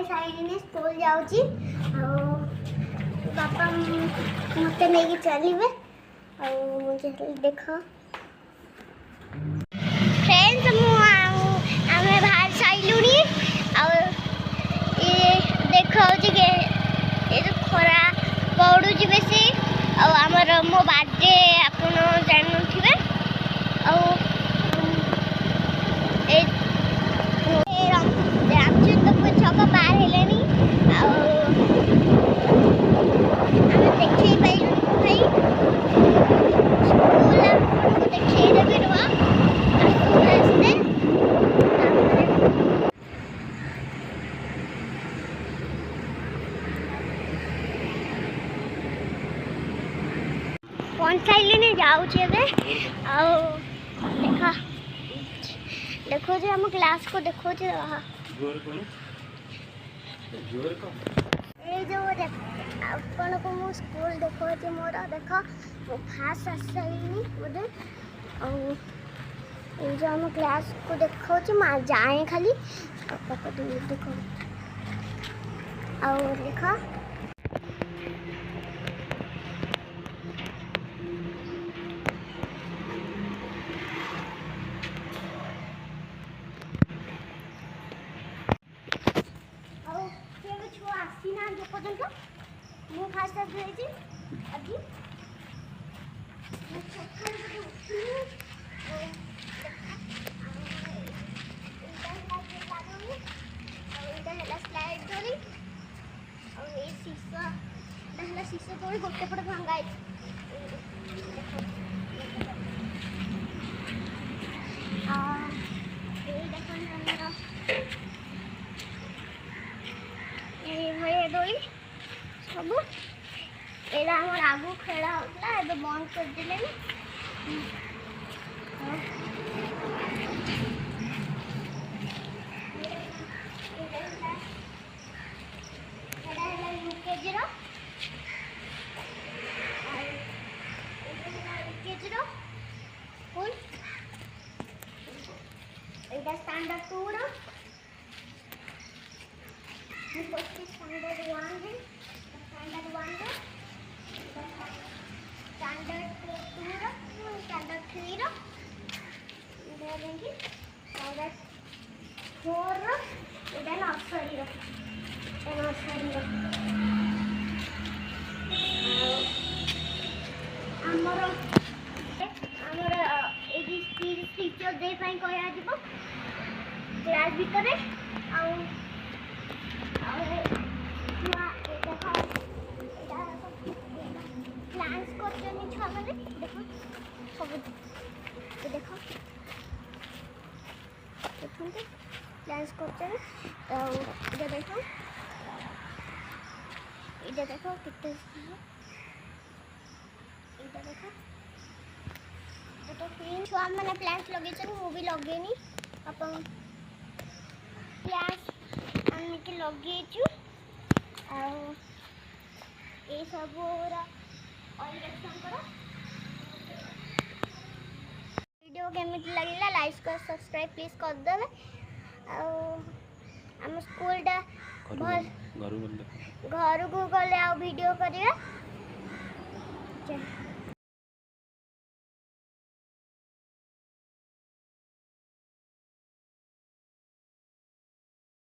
खाई सारी स्कूल जाऊँगी बापा मत नहीं चलिए मुझे देख फ्रेंड्स आम बाहर सारूँ देखा ये जो खरा पड़ू बेसी आमर मो बर्थडे आपन जानू थे रामचंद्रपुर छक पार है देखे पाइलु भाई स्कूल आपको देखदेवी रुआ आस्ते पहुँचाइले जाऊँ देखा देखो जे हम क्लास को देखो जे ए जो अपन को मो स्कूल देखो जे मोर देख मो फास्ट आसनी बोले ये जो हम क्लास को देखो जे मा जाए खाली पापा तो देखो और देखा पर्यंत मु फास्ट अभी अभी स्लाइड धरी शीशा तोड़ी गोटे पटे भांगा दोली सब एरा हमर आगु खेला होता है बंद कर दिले स्टैंडर्ड 2 रो स्टैंडर्ड 1 है स्टैंडर्ड 1 रो स्टैंडर्ड 2 रो स्टैंडर्ड 3 रो इधर देंगे स्टैंडर्ड 4 रो इधर नर्सरी रो हमर हमर एडी स्पीड टीचर दे पाई कहया जीवो क्लास भीतर आउ प्लान्स कर छुआ मैंने देखो सब देख देखते प्लान्स कर देखो इधर देखो कितने इधर देखो तो तीन छुआ मैंने प्लान्स लगे मुझे लगेनी अपन प्लान्स आनिक लगे ये सब वीडियो केमी लगे लाइक कर सब्सक्राइब प्लीज कर देवे आम स्कूल घर को गले वीडियो करिए।